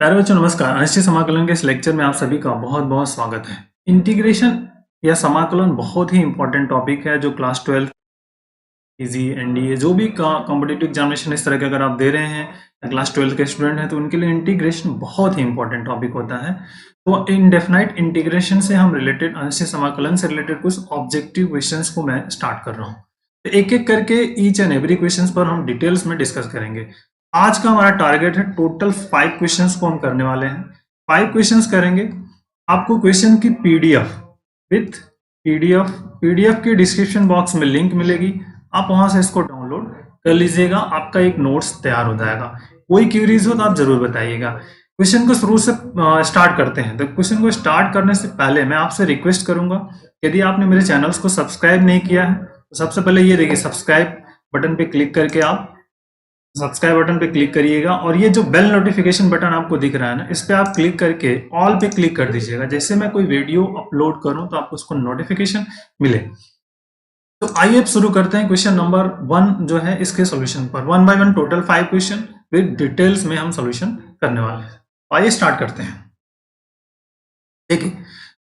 प्यारे बच्चों नमस्कार। अनिश्चित समाकलन के इस लेक्चर में आप सभी का बहुत बहुत स्वागत है। इंटीग्रेशन या समाकलन बहुत ही इंपॉर्टेंट टॉपिक है जो क्लास 12 इजी एनडीए जो भी कॉम्पिटिटिव एग्जामिनेशन इस तरह के अगर आप दे रहे हैं या क्लास 12 के स्टूडेंट हैं तो उनके लिए इंटीग्रेशन बहुत ही इंपॉर्टेंट टॉपिक होता है। तो इनडेफिनाइट इंटीग्रेशन से हम रिलेटेड अनिश्चित समाकलन से रिलेटेड कुछ ऑब्जेक्टिव क्वेश्चंस को मैं स्टार्ट कर रहा हूँ। तो एक एक करके ईच एंड एवरी क्वेश्चन पर हम डिटेल्स में डिस्कस करेंगे। आज का हमारा टारगेट है टोटल 5 क्वेश्चंस को हम करने वाले हैं। 5 क्वेश्चंस करेंगे। आपको क्वेश्चन की पीडीएफ विथ पीडीएफ के डिस्क्रिप्शन बॉक्स में लिंक मिलेगी, आप वहां से इसको डाउनलोड कर लीजिएगा। आपका एक नोट्स तैयार हो जाएगा। कोई क्यूरीज हो तो आप जरूर बताइएगा। क्वेश्चन को शुरू से स्टार्ट करते हैं। तो क्वेश्चन को स्टार्ट करने से पहले मैं आपसे रिक्वेस्ट करूंगा, यदि आपने मेरे चैनल्स को सब्सक्राइब नहीं किया है तो सबसे पहले ये देखिए सब्सक्राइब बटन पे क्लिक करके आप सब्सक्राइब बटन पे क्लिक करिएगा और ये जो बेल नोटिफिकेशन बटन आपको दिख रहा है ना, इस पे आप क्लिक करके ऑल पे क्लिक कर दीजिएगा। जैसे मैं कोई वीडियो अपलोड करूं तो आपको उसको नोटिफिकेशन मिले। तो आइए अब शुरू करते हैं क्वेश्चन नंबर 1 जो है इसके सॉल्यूशन पर। 1 by 1 total 5 question with details में हम सॉल्यूशन करने वाले हैं। आइए स्टार्ट करते हैं। देखिए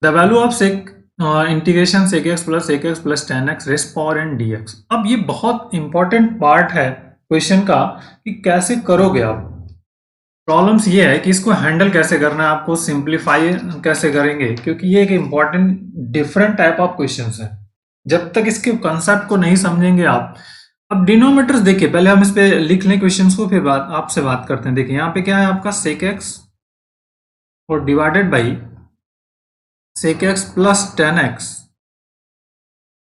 the value of sec integration sec x plus tan x rest power n d x. अब ये बहुत इंपॉर्टेंट पार्ट है क्वेश्चन का कि कैसे करोगे आप। प्रॉब्लम्स ये है कि इसको हैंडल कैसे करना है, आपको सिंप्लीफाई कैसे करेंगे, क्योंकि ये एक important different type of questions है। जब तक इसके कंसेप्ट को नहीं समझेंगे आप। अब डिनोमीटर्स देखिए, पहले हम इस पे लिख लें क्वेश्चंस को, फिर आपसे बात करते हैं। देखिए यहाँ पे क्या है आपका सेक एक्स और divided by sec x plus tan x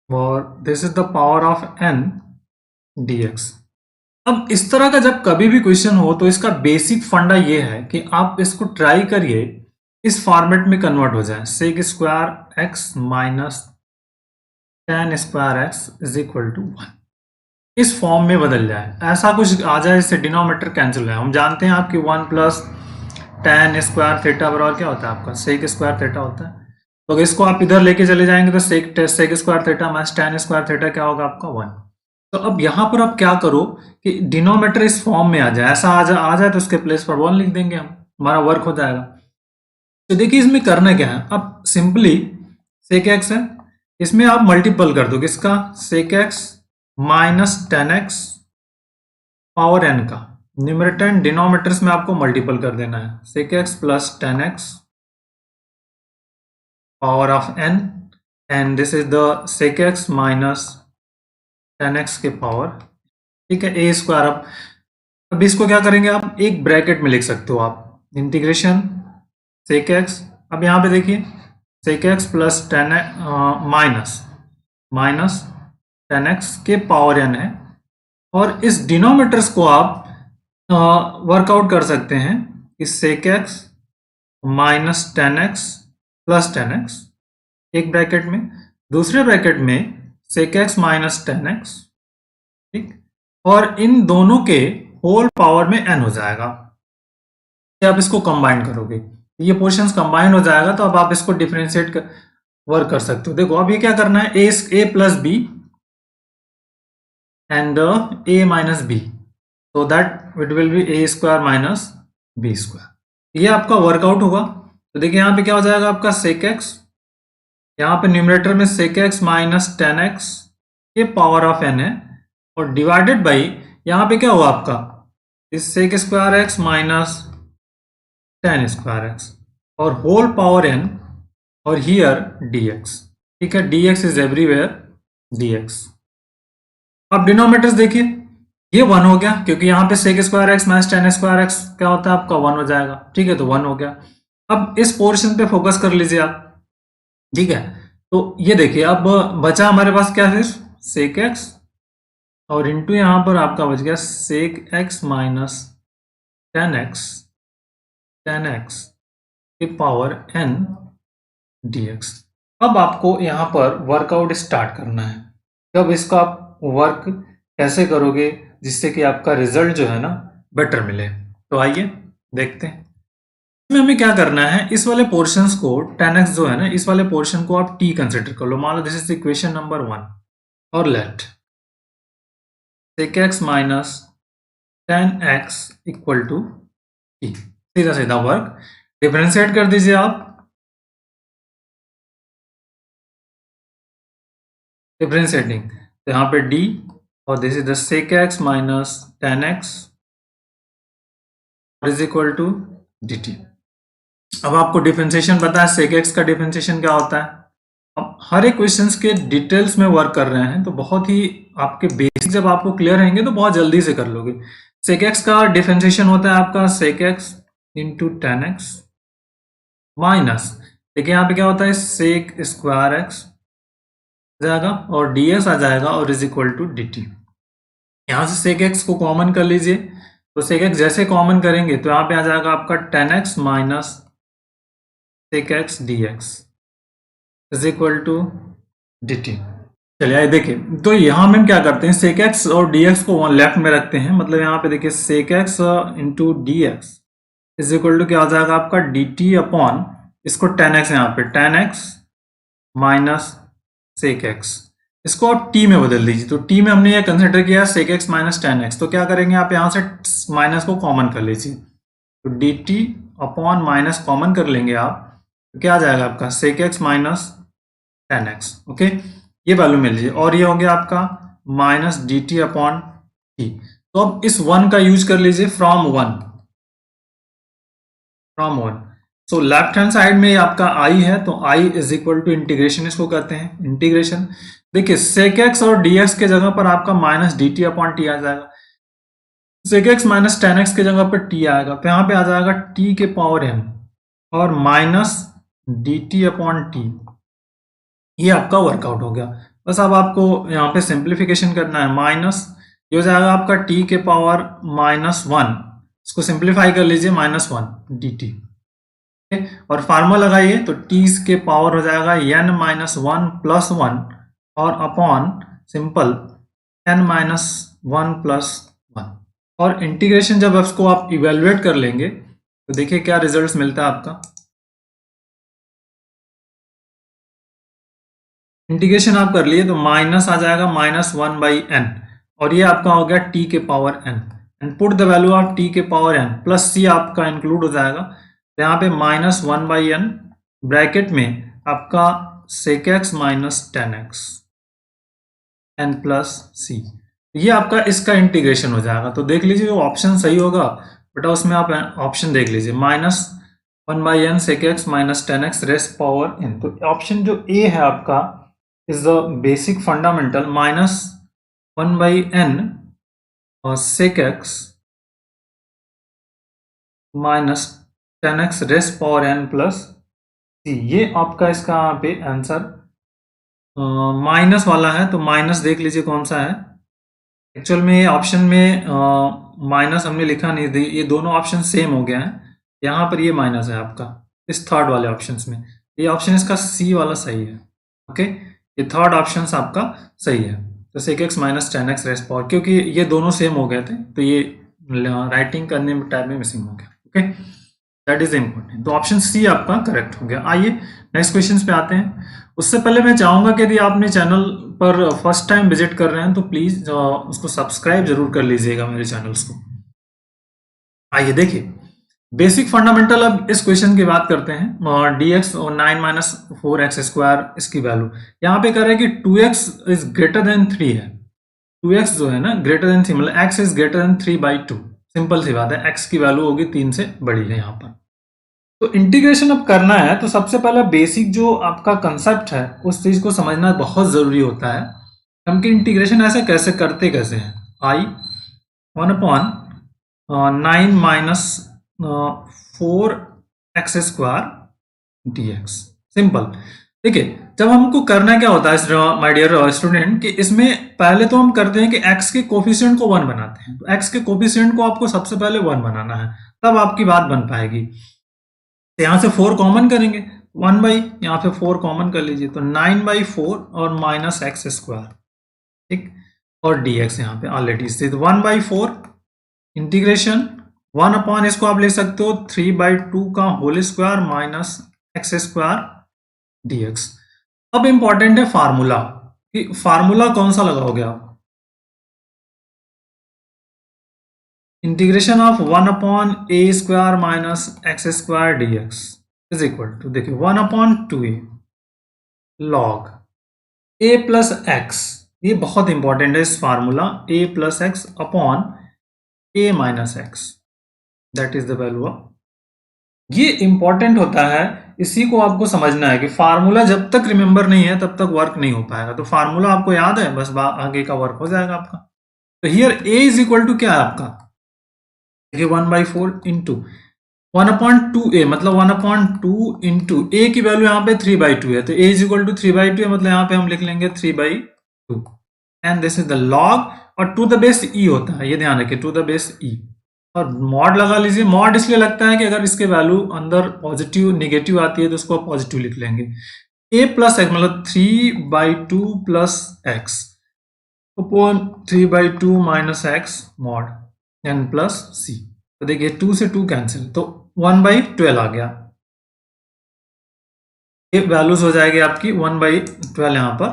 और this is the power of n d x. अब इस तरह का जब कभी भी क्वेश्चन हो तो इसका बेसिक फंडा ये है कि आप इसको ट्राई करिए इस फॉर्मेट में कन्वर्ट हो जाए। Sec square x minus tan square x is equal to 1, इस फॉर्म में बदल जाए, ऐसा कुछ आ जाए इससे डिनोमीटर कैंसिल है। हम जानते हैं आपकी 1 प्लस टेन स्क्वायर थीटा बराबर क्या होता है आपका सेक स्क्वायर थीटा होता है। तो अगर इसको आप इधर लेके चले जाएंगे तो sec square theta minus tan square theta क्या होगा आपका 1। तो अब यहां पर आप क्या करो कि डिनोमीटर इस फॉर्म में आ जाए, ऐसा आ जाए तो उसके प्लेस पर 1 लिख देंगे हम, हमारा वर्क हो जाएगा। तो देखिए इसमें करना क्या है, अब सिंपली सेक एक्स है, इसमें आप मल्टीपल कर दो किसका, sec x minus tan x power n का। न्यूमरेटर एंड डिनोमीटर्स में आपको मल्टीपल कर देना है। Sec x plus tan x power of n and this is the sec x minus tan x के पावर, ठीक है, ए स्क्वायर। अब इसको क्या करेंगे आप, एक ब्रैकेट में लिख सकते हो आप, इंटीग्रेशन सेक एक्स। अब यहाँ पे देखिए sec x plus tan minus tan x के पावर एन है, और इस डिनोमीटर्स को आप वर्कआउट कर सकते हैं कि sec x minus tan x plus tan x एक ब्रैकेट में, दूसरे ब्रैकेट में sec x minus tan x, ठीक, और इन दोनों के होल पावर में n हो जाएगा। आप इसको कंबाइन करोगे, ये पोर्शंस कंबाइन हो जाएगा, तो अब आप इसको डिफरेंशिएट वर्क कर सकते हो। देखो अब ये क्या करना है, a plus b and a minus b, so that it will be a square minus b square. ये आपका वर्कआउट होगा। तो देखिए यहाँ पे क्या हो जाएगा आपका सेक एक्स, यहाँ पे न्यूमरेटर में sec x minus tan x ये पावर ऑफ एन है, और डिवाइडेड बाई यहाँ पे क्या हुआ आपका इस sec square x minus tan square x और होल पावर एन, और हियर डी एक्स, ठीक है, d x is everywhere d x. अब डिनोमीटर्स देखिए ये 1 हो गया, क्योंकि यहाँ पे sec square x minus tan square x क्या होता है आपका 1 हो जाएगा, ठीक है, तो 1 हो गया। अब इस पोर्शन पे फोकस कर लीजिए आप, ठीक है। तो ये देखिए अब बचा हमारे पास क्या है, सेक एक्स और इंटू यहाँ पर आपका बच गया sec x minus tan x के पावर एन डी एक्स। अब आपको यहाँ पर वर्कआउट स्टार्ट करना है। कब इसका आप वर्क कैसे करोगे जिससे कि आपका रिजल्ट जो है ना बेटर मिले, तो आइए देखते हैं। इसमें हमें क्या करना है, इस वाले पोर्शंस को 10x जो है ना, इस वाले पोर्शन को आप t कंसिडर कर लो। मान लो दिस इज इक्वेशन नंबर 1 और let sec x minus 10x equal to t। सीधा सीधा वर्क डिफरेंशिएट कर दीजिए आप, डिफरेंशिएटिंग तो यहाँ पे d और this is the sec x minus tan x is equal to dt। अब आपको डिफरेंशिएशन पता है, sec x का डिफरेंशिएशन क्या होता है। अब हर एक क्वेश्चंस के डिटेल्स में वर्क कर रहे हैं तो बहुत ही आपके बेसिक जब आपको क्लियर रहेंगे तो बहुत जल्दी से कर लोगे। sec x का डिफरेंशिएशन होता है आपका sec x into tan x minus, देखिए यहाँ पे क्या होता है sec स्क्वायर x जाएगा और ds आ जाएगा और इज इक्वल टू dt। यहाँ से sec x को कॉमन कर लीजिए, तो sec x जैसे कॉमन करेंगे तो यहाँ पे आ जाएगा आपका tan x minus sec x dx is equal to dt। चलिए आइए देखिए, तो यहाँ में हम क्या करते हैं sec x और dx को लेफ्ट में रखते हैं, मतलब यहाँ पे देखिए sec x into d x is equal to क्या आ जाएगा आपका dt अपॉन इसको tan x यहाँ पे tan x minus sec x, इसको आप t में बदल दीजिए। तो t में हमने ये कंसिडर किया sec x minus tan x, तो क्या करेंगे आप यहाँ से माइनस को कॉमन कर लीजिए, तो dt अपॉन माइनस कॉमन कर लेंगे आप, तो क्या आ जाएगा आपका sec x minus tan x। Okay, ये वैल्यू मिल लीजिए और ये हो गया आपका minus d t upon T. तो अब इस वन का यूज कर लीजिए from one, so left hand side में आपका आई है तो I is equal to integration, इसको कहते हैं इंटीग्रेशन। देखिए sec x और dx के जगह पर आपका minus d t upon t आ जाएगा, sec x minus tan x के जगह पर t आएगा, तो यहाँ पे आ जाएगा t के पावर n और minus d t upon T, ये आपका वर्कआउट हो गया। बस अब आपको यहाँ पे सिंप्लीफिकेशन करना है, माइनस ये हो जाएगा आपका t के पावर माइनस वन, इसको सिंप्लीफाई कर लीजिए माइनस वन डी टी, और फार्मूला लगाइए तो t के पावर हो जाएगा n minus one plus one और upon simple n minus one plus one, और इंटीग्रेशन जब इसको आप इवेलुएट कर लेंगे तो देखिए क्या रिजल्ट मिलता है आपका। इंटीग्रेशन आप कर लिए तो माइनस आ जाएगा माइनस वन बाई एन, और ये आपका हो गया टी के power n, and put the value of t के पावर एन प्लस सी आपका इंक्लूड हो जाएगा, तो यहाँ पे minus one by n bracket में आपका sec x minus tan x n plus c, ये आपका इसका इंटीग्रेशन हो जाएगा। तो देख लीजिए जो ऑप्शन सही होगा बेटा उसमें आप ऑप्शन देख लीजिए minus one by n sec x minus tan x rest power n, तो ऑप्शन जो ए है आपका is the basic fundamental minus 1 by n sec x minus 10x raised power n plus c, ये आपका इसका यहाँ पे आंसर माइनस वाला है, तो माइनस देख लीजिए कौन सा है। एक्चुअल में ऑप्शन में माइनस हमने लिखा नहीं थी, ये दोनों ऑप्शन सेम हो गया है, यहाँ पर ये माइनस है आपका इस थर्ड वाले ऑप्शन में, ये ऑप्शन इसका सी वाला सही है। ओके, ये थर्ड ऑप्शन आपका सही है, तो sec x minus tan x rest power, क्योंकि ये दोनों सेम हो गए थे तो ये राइटिंग करने में टाइप में मिसिंग हो गया। ओके, दैट इज इम्पोर्टेंट, तो ऑप्शन सी आपका करेक्ट हो गया। आइए नेक्स्ट क्वेश्चन पे आते हैं। उससे पहले मैं चाहूंगा कि यदि आपने चैनल पर फर्स्ट टाइम विजिट कर रहे हैं तो प्लीज उसको सब्सक्राइब जरूर कर लीजिएगा मेरे चैनल्स को। आइए देखिए बेसिक फंडामेंटल, अब इस क्वेश्चन की बात करते हैं। डी एक्स और nine minus four x square इसकी वैल्यू यहाँ पे कर रहे हैं कि two x is greater than three है, टू एक्स जो है ना ग्रेटर देन थ्री, मतलब x is greater than three by two, simple सी बात है, एक्स की वैल्यू होगी तीन से बड़ी है यहाँ पर। तो इंटीग्रेशन अब करना है तो सबसे पहला बेसिक जो आपका कंसेप्ट है उस चीज को समझना बहुत जरूरी होता है। हम कि इंटीग्रेशन ऐसे कैसे करते कैसे हैं, I one upon nine minus four x square d x, simple. देखिए जब हमको करना क्या होता है माय डियर स्टूडेंट कि इसमें पहले तो हम करते हैं कि x के कोफिशिएंट को वन बनाते हैं, तो x के कोफिशिएंट को आपको सबसे पहले वन बनाना है तब आपकी बात बन पाएगी। तो यहाँ से फोर कॉमन करेंगे, वन बाई यहाँ पे फोर कॉमन कर लीजिए, तो नाइन बाई फोर और माइनस एक्स स्क्वायर, ठीक, और डी एक्स यहाँ पे ऑलरेडी स्थित one by four integration one upon इसको आप ले सकते हो थ्री बाई टू का whole square minus x square d x. अब इंपॉर्टेंट है फार्मूला, कि फार्मूला कौन सा लगाओगे आप। Integration of 1/a² minus x² dx is equal to, देखिए 1/2a log a plus x, ये बहुत इंपॉर्टेंट है इस formula, a plus x upon a minus x, that is the value of, ये इंपॉर्टेंट होता है, इसी को आपको समझना है कि फार्मूला जब तक रिमेंबर नहीं है तब तक वर्क नहीं हो पाएगा। तो फार्मूला आपको याद है, बस आगे का वर्क हो जाएगा आपका। तो here a is equal to क्या है आपका, देखिए 1/4 इंटू 1/2a, मतलब 1/2 इंटू a की वैल्यू यहाँ पे 3/2 है, तो a इज इक्वल टू 3/2 है, मतलब यहाँ पे हम लिख लेंगे 3/2 and this is the log, और टू द बेस e होता है, ये ध्यान रखिए, टू द बेस e, और मॉड लगा लीजिए। मॉड इसलिए लगता है कि अगर इसके वैल्यू अंदर पॉजिटिव नेगेटिव आती है तो उसको पॉजिटिव लिख लेंगे। a प्लस एक्स मतलब 3/2 plus x upon 3/2 minus x mod n plus c. तो देखिए 2 से 2 कैंसिल, तो 1/12 आ गया, ये वैल्यूज हो जाएगी आपकी 1/12 यहाँ पर,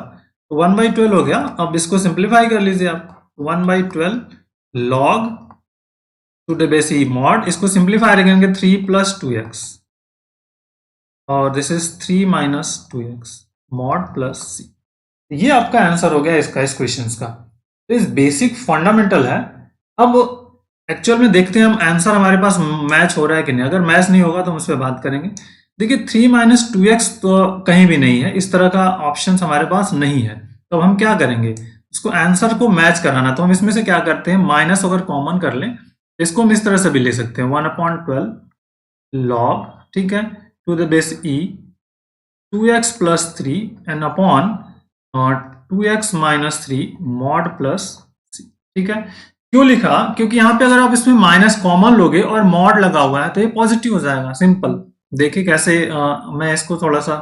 तो 1/12 हो गया। अब इसको सिंप्लीफाई कर लीजिए आप, 1/12 log to the base e mod, इसको सिंप्लीफाई करेंगे 3 प्लस 2x और this is 3 minus 2x mod plus c. ये आपका आंसर हो गया इसका, इस क्वेश्चन का। तो इस बेसिक फंडामेंटल है। अब एक्चुअल में देखते हैं हम आंसर हमारे पास मैच हो रहा है कि नहीं। अगर मैच नहीं होगा तो हम उस पर बात करेंगे। देखिए 3 माइनस 2x तो कहीं भी नहीं है, इस तरह का ऑप्शन हमारे पास नहीं है। तो हम क्या करेंगे, उसको आंसर को मैच कराना, तो हम इसमें से क्या करते हैं, माइनस अगर कॉमन कर लें, इसको हम इस तरह से भी ले सकते हैं 1/12 लॉग, ठीक है, to the base e 2x plus 3 and upon 2x minus 3 mod plus c. ठीक है, क्यों लिखा, क्योंकि यहाँ पे अगर आप इसमें माइनस कॉमन लोगे और मॉड लगा हुआ है तो ये पॉजिटिव हो जाएगा, सिंपल। देखिए कैसे मैं इसको थोड़ा सा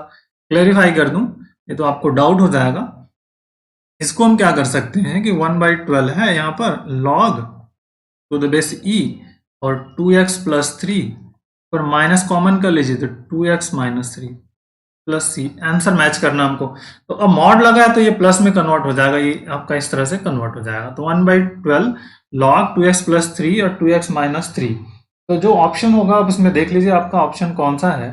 क्लेरिफाई कर दूं, ये तो आपको डाउट हो जाएगा। इसको हम क्या कर सकते हैं कि 1/12 है यहाँ पर log to the base e और 2x प्लस 3 पर माइनस कॉमन कर लीजिए तो 2x माइनस 3 प्लस सी, आंसर मैच करना हमको। तो अब मॉड लगा है तो ये प्लस में कन्वर्ट हो जाएगा, ये आपका इस तरह से कन्वर्ट हो जाएगा। तो 1/12 लॉग 2x प्लस 3 और 2x माइनस 3, तो जो ऑप्शन होगा आप इसमें देख लीजिए आपका ऑप्शन कौन सा है,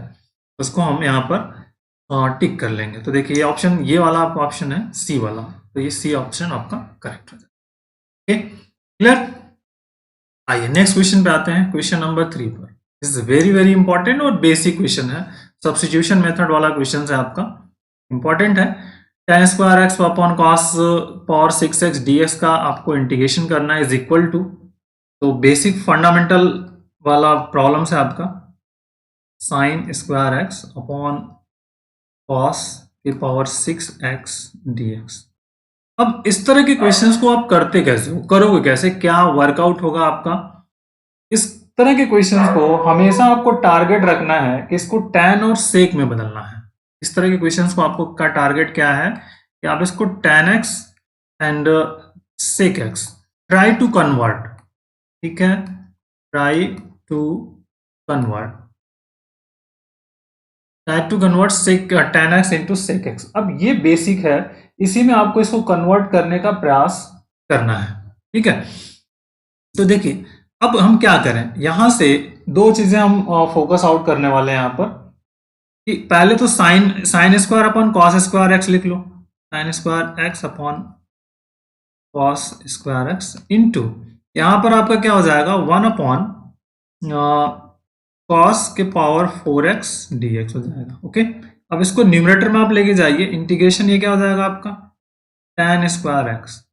उसको हम यहाँ पर टिक कर लेंगे। तो देखिए ये ऑप्शन, ये वाला आपका ऑप्शन है सी वाला, तो ये सी ऑप्शन आपका करेक्ट हो जाएगा। Okay, clear. आइए नेक्स्ट क्वेश्चन पे आते हैं, क्वेश्चन नंबर 3 पर। This is very very important और बेसिक क्वेश्चन है, सब्स्टिट्यूशन मेथड वाला क्वेश्चन है आपका, इंपॉर्टेंट है। tan square x upon cos power 6x dx का आपको इंटीग्रेशन करना है इज इक्वल टू, तो बेसिक फंडामेंटल वाला प्रॉब्लम है आपका, sign square x upon cos की पावर 6x dx। अब इस तरह के क्वेश्चंस को आप करते कैसे हो, करोगे कैसे, क्या वर्कआउट होगा आपका। इस तरह के क्वेश्चंस को हमेशा आपको टारगेट रखना है कि इसको tan और sec में बदलना है। इस तरह के क्वेश्चंस को आपको का टारगेट क्या है कि आप इसको tan x and sec x try to convert, ठीक है, try to convert sec tan x into sec x। अब ये बेसिक है, इसी में आपको इसको कन्वर्ट करने का प्रयास करना है, ठीक है। तो देखिए अब हम क्या करें, यहां से दो चीजें हम फोकस आउट करने वाले हैं यहां पर, कि पहले तो sine square upon cos square x लिख लो, sine square x upon cos square x into यहां पर आपका क्या हो जाएगा 1 अपॉन कॉस के पावर 4x dx हो जाएगा। ओके, अब इसको न्यूमरेटर में आप लेके जाइए, इंटीग्रेशन ये क्या हो जाएगा आपका tan स्क्वायर एक्स,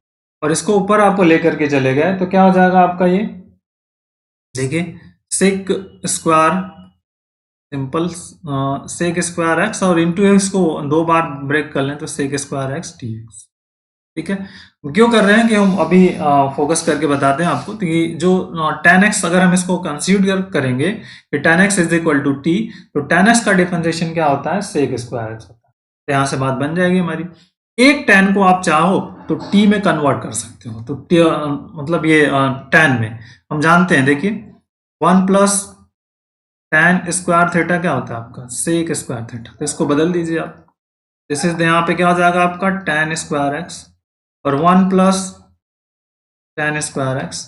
और इसको ऊपर आपको लेकर के चले गए तो क्या हो जाएगा आपका ये, देखिए sec square, simple sec square x और इंटू एक्स को दो बार ब्रेक कर लें तो सेक स्क्वायर एक्स dx। ठीक है, क्यों कर रहे हैं कि हम अभी फोकस करके बताते हैं आपको। तो ये जो tan x अगर हम इसको कंसीडर करेंगे कि tan x is equal to t, तो tan x का डिफरेंशिएशन क्या होता है, सेक स्क्वायर एक्स होता है। तो यहाँ से बात बन जाएगी हमारी। एक tan को आप चाहो तो t में कन्वर्ट कर सकते हो, तो मतलब ये tan में हम जानते हैं, देखिए 1 प्लस tan स्क्वायर थीटा क्या होता है आपका, सेक स्क्वायर थीटा। तो इसको बदल दीजिए आप, दिस इज यहाँ पे क्या हो जाएगा आपका tan स्क्वायर एक्स और 1 प्लस tan स्क्वायर एक्स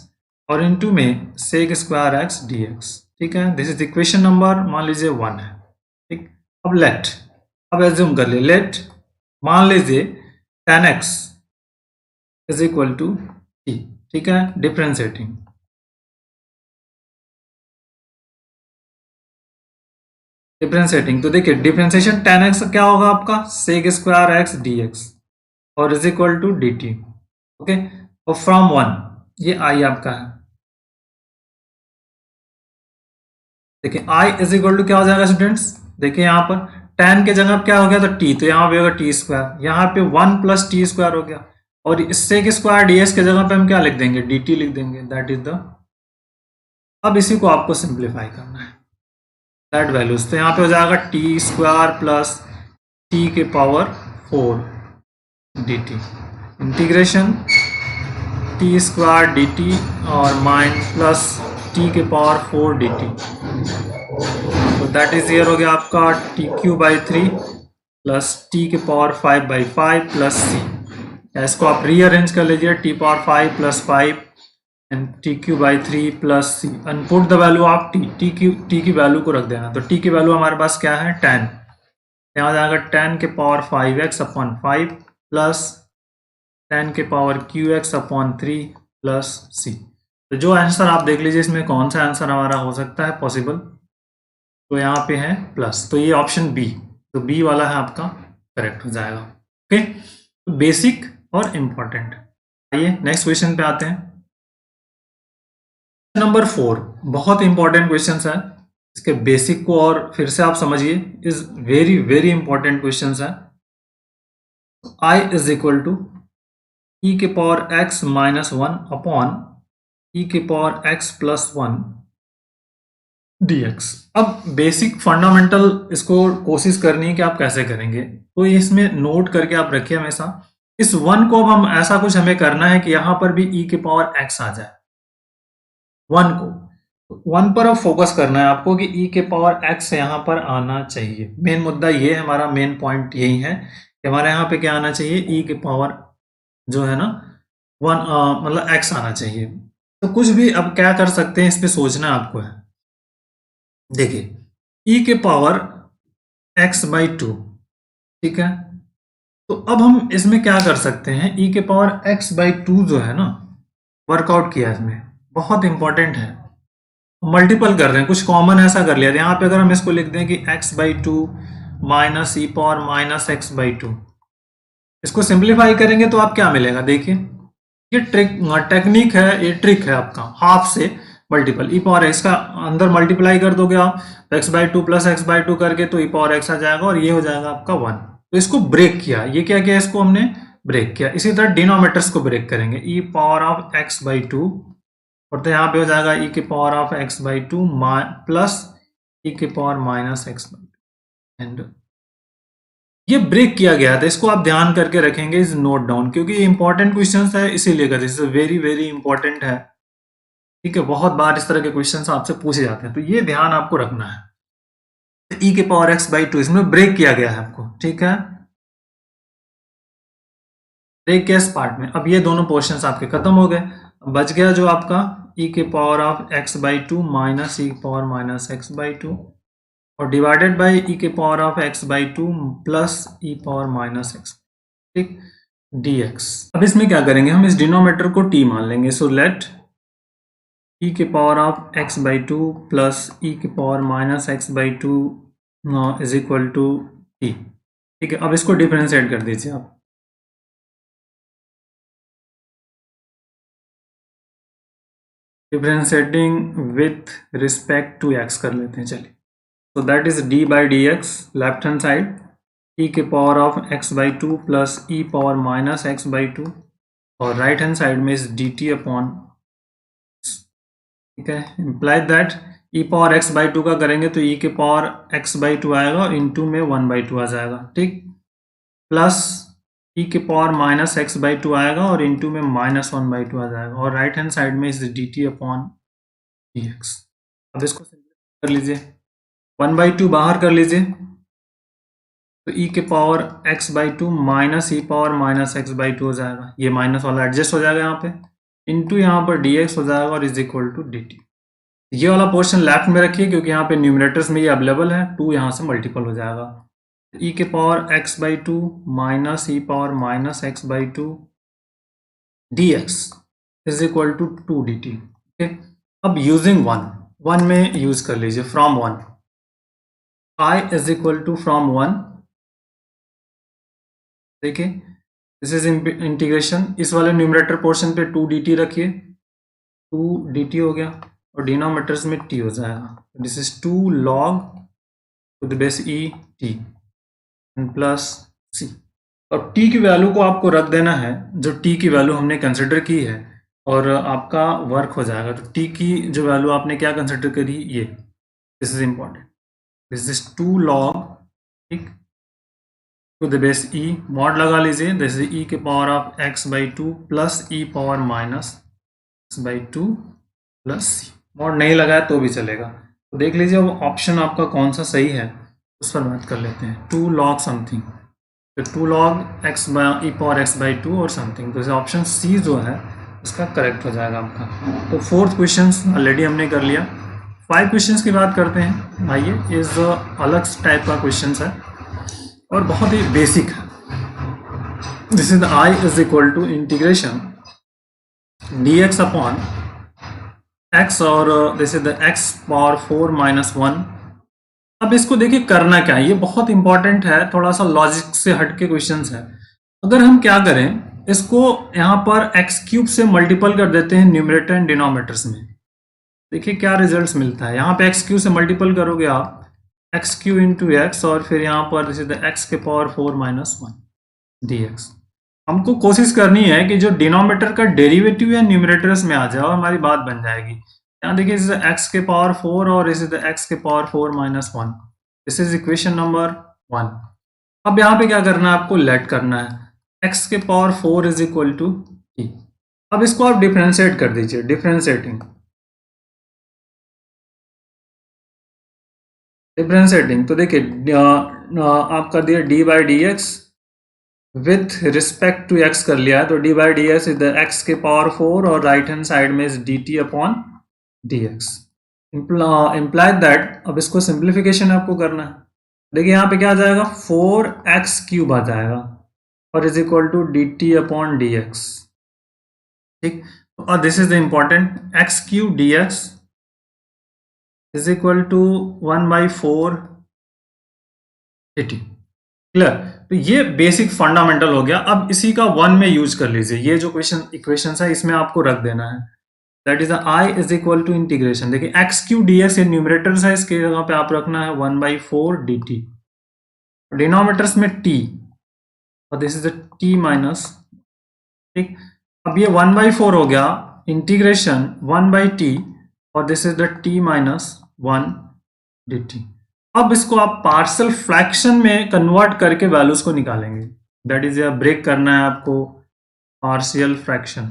और इनटू में sec square x d x. ठीक है, दिस इज इक्वेशन नंबर मान लीजिए 1 है। ठीक, अब एज्यूम कर ले, लेट मान लीजिए tan x is equal to t। ठीक है, डिफरेंशिएटिंग तो देखिए डिफरेंशिएशन tan x क्या होगा आपका sec square x d x और is equal to d t. Okay, और फ्रॉम 1 ये i आपका है। देखिए i इज इक्वल टू क्या हो जाएगा स्टूडेंट्स, देखिए यहाँ पर tan के जगह क्या हो गया तो t, तो यहाँ पे होगा टी स्क्वायर, यहाँ पे 1 प्लस टी स्क्वायर हो गया, और इससे के स्क्वायर डी के जगह पे हम क्या लिख देंगे डी टी लिख देंगे, दैट इज द। अब इसी को आपको सिंप्लीफाई करना है, दैट वैल्यूज, तो यहाँ पे हो जाएगा टी स्क्वायर प्लस टी के power 4 d t integration t square d t और माइन प्लस टी के पावर 4 डी टी, तो दैट इज ईयर हो गया आपका t cube by 3 plus t के पावर 5/5 प्लस सी। इसको आप रीअरेंज कर लीजिए, t power 5 plus 5 and t cube by 3 plus c, and put the value of t की वैल्यू को रख देना, तो टी की वैल्यू हमारे पास क्या है 10, यहाँ आ जाएगा 10 के पावर 5x अपॉन 5 प्लस 10 के power qx upon 3 plus c. तो जो आंसर आप देख लीजिए इसमें कौन सा आंसर हमारा हो सकता है पॉसिबल, तो यहाँ पे है प्लस, तो ये ऑप्शन बी, तो बी वाला है आपका करेक्ट हो जाएगा। ओके, तो बेसिक और इम्पोर्टेंट। आइए नेक्स्ट क्वेश्चन पे आते हैं। नंबर 4 बहुत इंपॉर्टेंट क्वेश्चन है, इसके बेसिक को और फिर से आप समझिए, is very very important question है। i इज इक्वल टू ई के पावर x माइनस 1 अपॉन ई के पावर x प्लस 1 dx। अब बेसिक फंडामेंटल इसको कोशिश करनी है कि आप कैसे करेंगे, तो इसमें नोट करके आप रखिए हमेशा, इस 1 को अब हम ऐसा कुछ हमें करना है कि यहां पर भी e के पावर x आ जाए, 1 को 1 पर अब फोकस करना है आपको कि e के पावर x यहाँ पर आना चाहिए। मेन मुद्दा ये है, हमारा मेन पॉइंट यही है कि हमारे यहाँ पे क्या आना चाहिए, e के पावर जो है ना 1 मतलब x आना चाहिए। तो कुछ भी अब क्या कर सकते हैं इस पे सोचना आपको है। देखिए e के पावर x/2, ठीक है, तो अब हम इसमें क्या कर सकते हैं, e के पावर x/2 जो है ना वर्कआउट किया इसमें, बहुत इंपॉर्टेंट है, मल्टीपल कर रहे हैं, कुछ कॉमन ऐसा कर लिया। यहाँ पे अगर हम इसको लिख दें कि x/2 minus e power minus x/2, इसको सिंप्लीफाई करेंगे तो आप क्या मिलेगा, देखिए ये टेक्निक है, ये ट्रिक है आपका, हाफ से मल्टीपल ई पावर एक्स का अंदर मल्टीप्लाई कर दोगे आप, तो x/2 प्लस x/2 करके तो ई पावर एक्स आ जाएगा और ये हो जाएगा आपका 1। तो इसको ब्रेक किया, ये क्या किया, इसको हमने ब्रेक किया। इसी तरह डिनोमिनेटर्स को ब्रेक करेंगे, ई पावर ऑफ x/2, और तो यहाँ पे हो जाएगा ई के पावर ऑफ x/2 प्लस ई के पावर माइनस x/2, एंड ये ब्रेक किया गया था, इसको आप ध्यान करके रखेंगे, इज नोट डाउन, क्योंकि ये इंपॉर्टेंट क्वेश्चन है इसीलिए कर, दिस वेरी वेरी इंपॉर्टेंट है। ठीक है, बहुत बार इस तरह के क्वेश्चंस आपसे पूछे जाते हैं, तो ये ध्यान आपको रखना है। तो e के पावर x/2 इसमें ब्रेक किया गया है आपको, ठीक है, ब्रेक किया इस पार्ट में। अब ये दोनों पोर्शंस आपके खत्म हो गए, बच गया जो आपका e के पावर ऑफ x/2 माइनस ई के पावर माइनस x/2 और डिवाइडेड बाय e के power of x/2 plus e power minus x, ठीक, dx। अब इसमें क्या करेंगे, हम इस डिनोमिनेटर को t मान लेंगे, सो लेट e के power of x/2 plus e के power minus x/2 is equal to t। ठीक है, अब इसको डिफरेंशिएट कर दीजिए आप, differentiating with respect to x कर लेते हैं, चलिए। So that is d by dx left hand side e के power of x/2 plus e power minus x/2 और राइट हैंड साइड में इस dt अपॉन, ठीक है, implied that e power x/2 का करेंगे तो e के पावर x/2 आएगा और इनटू में 1/2 आ जाएगा, ठीक, प्लस e के पावर माइनस x/2 आएगा और इनटू में माइनस 1/2 आ जाएगा और राइट हैंड साइड में इस dt अपॉन dx। अब इसको सिंपल कर लीजिए, 1/2 बाहर कर लीजिए, तो e के power x/2 minus e power minus x/2 हो जाएगा, ये माइनस वाला एडजस्ट हो जाएगा यहाँ पे, इंटू यहाँ पर dx हो जाएगा और इज इक्वल टू dt। ये वाला पोर्शन लेफ्ट में रखिए क्योंकि यहाँ पे न्यूमरेटर्स में ये अवेलेबल है, 2 यहाँ से मल्टीपल हो जाएगा। e के power x by two minus e power minus x by two dx is equal to 2dt। Okay, अब यूजिंग वन में यूज कर लीजिए, from one i is equal to from one. देखिए दिस इज इंटीग्रेशन, इस वाले numerator portion पे 2dt रखिए, 2dt हो गया और डिनोमिनेटर्स में t हो जाएगा। This is 2 log to the base e t plus c। और t की वैल्यू को आपको रख देना है जो t की वैल्यू हमने कंसिडर की है और आपका वर्क हो जाएगा। तो t की जो वैल्यू आपने क्या कंसिडर करी, ये, this is important, this is 2 log, ठीक, to the base e, mod लगा लीजिए, दिस इज e के power of x by two plus e power minus x by two plus c. Mod नहीं लगाया तो भी चलेगा। तो देख लीजिए वो ऑप्शन आपका कौन सा सही है, उस पर बात कर लेते हैं। 2 log समथिंग, तो 2 log x by E power x by to और समथिंग, तो ऑप्शन सी जो है इसका करेक्ट हो जाएगा आपका। तो 4th क्वेश्चन ऑलरेडी हमने कर लिया। 5 क्वेश्चंस की बात करते हैं। आइए, इस अलग टाइप का क्वेश्चन है और बहुत ही बेसिक है। This is i is equal to integration dx upon x और this is the x power 4 minus 1। अब इसको देखिए करना क्या है, ये बहुत इंपॉर्टेंट है, थोड़ा सा लॉजिक से हटके क्वेश्चंस है। अगर हम क्या करें, इसको यहाँ पर x क्यूब से मल्टीपल कर देते हैं न्यूमरेटर एंड डिनोमिनेटर्स में, देखिए क्या रिजल्ट्स मिलता है। यहाँ पे x क्यूब से मल्टीपल करोगे आप, एक्स क्यू इंटू एक्स और फिर यहाँ पर दिस इज द एक्स के पावर 4 माइनस 1 dx। हमको कोशिश करनी है कि जो डिनोमिनेटर का डेरिवेटिव है न्यूमरेटर्स में आ जाए और हमारी बात बन जाएगी। यहाँ देखिए इस एक्स के पावर 4 और इस इज द एक्स के power 4 minus 1, this is equation number 1। अब यहाँ पे क्या करना है, आपको लेट करना है, एक्स के power 4 is equal to t. अब इसको आप डिफ्रेंशिएट कर दीजिए, डिफ्रेंशिएटिंग तो देखिए आप कर दिया d by d x with respect to x कर लिया है, तो d by d x is the x के पावर 4 और राइट हैंड साइड में is d t upon d x. Implied that, अब इसको सिंप्लीफिकेशन आपको करना है। देखिए यहाँ पे क्या आ जाएगा, 4x क्यूब आ जाएगा और is equal to d t upon d x, ठीक। और this is the important, x cube d x is equal to 1/4 80, clear. तो ये बेसिक फंडामेंटल हो गया। अब इसी का 1 में यूज कर लीजिए, ये जो इक्वेशन है इसमें आपको रख देना है, that is i is equal to integration, देखिए एक्स क्यू डी एक्स ये न्यूमरेटर्स है, इसके जगह पे आप रखना है 1/4 dt, डिनोमिनेटर्स में t और दिस इज t माइनस, ठीक। अब ये 1/4 हो गया, इंटीग्रेशन 1/t और this is the t minus 1 dt। अब इसको आप पार्शियल फ्रैक्शन में कन्वर्ट करके वैल्यूज को निकालेंगे, दैट इज ब्रेक करना है आपको पार्शियल फ्रैक्शन,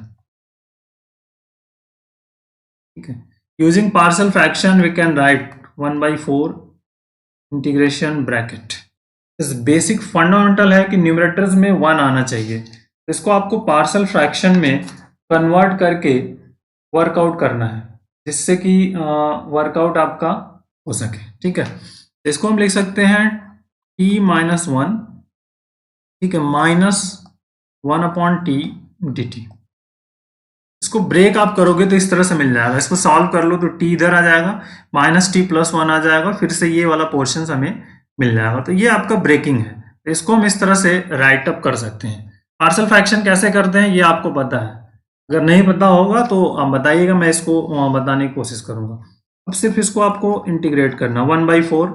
ठीक है। Using partial fraction we can write 1/4 integration bracket. इस बेसिक फंडामेंटल है कि न्यूमरेटर्स में 1 आना चाहिए, इसको आपको पार्शियल फ्रैक्शन में कन्वर्ट करके वर्कआउट करना है जिससे कि वर्कआउट आपका हो सके, ठीक है। इसको हम लिख सकते हैं t माइनस 1, ठीक है, माइनस 1/t dt। इसको ब्रेक आप करोगे तो इस तरह से मिल जाएगा, इसको सॉल्व कर लो तो t इधर आ जाएगा, माइनस t प्लस 1 आ जाएगा, फिर से ये वाला पोर्शन हमें मिल जाएगा। तो ये आपका ब्रेकिंग है, तो इसको हम इस तरह से राइट अप कर सकते हैं। पार्शियल फ्रैक्शन कैसे करते हैं ये आपको पता है, अगर नहीं पता होगा तो आप बताइएगा, मैं इसको बताने की कोशिश करूंगा। अब सिर्फ इसको आपको इंटीग्रेट करना, 1/4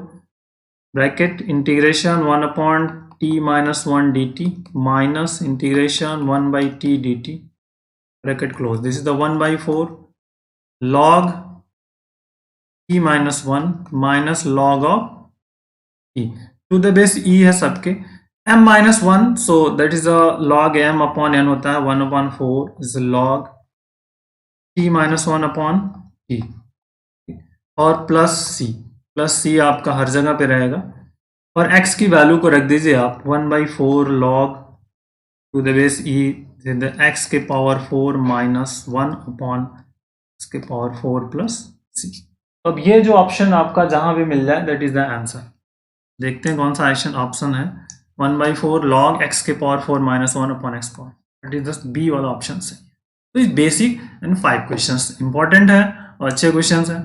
bracket integration 1/t minus 1 dt minus integration 1/t dt bracket close, this is the 1/4 log t minus 1 minus log of e to the base e है सबके, m minus 1, so that is a log m upon n होता है, 1/4 is log t minus 1 upon t और plus c आपका हर जगह पे रहेगा और x की वैल्यू को रख दीजिए आप 1/4 log to the base e x के पावर 4 माइनस 1 अपॉन एक्स के पावर 4 प्लस सी। अब ये जो ऑप्शन आपका जहां भी मिल जाए दैट इज द आंसर। देखते हैं कौन सा ऑप्शन है। 1/4 लॉग एक्स के power 4 minus 1 upon x power, that is the b वाला ऑप्शन सही। तो ये बेसिक एंड 5 क्वेश्चंस इंपॉर्टेंट है और अच्छे क्वेश्चंस हैं।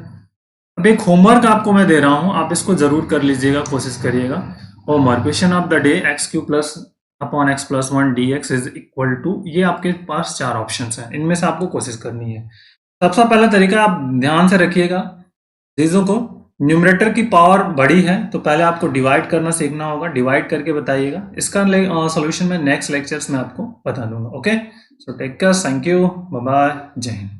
अब एक होमवर्क आपको मैं दे रहा हूं, आप इसको जरूर कर लीजिएगा, कोशिश करिएगा। Homework question of the day, x cube plus upon x plus 1 d x is equal to, ये आपके पास 4 ऑप्शन हैं, इनमें से आपको कोशिश करनी है। सबसे पहला तरीका आप ध्यान से रखिएगा चीजों को, न्यूमरेटर की पावर बड़ी है तो पहले आपको डिवाइड करना सीखना होगा, डिवाइड करके बताइएगा। इसका सॉल्यूशन मैं नेक्स्ट लेक्चर्स में आपको बता दूंगा। Okay, so take care, thank you, bye bye, जय हिंद।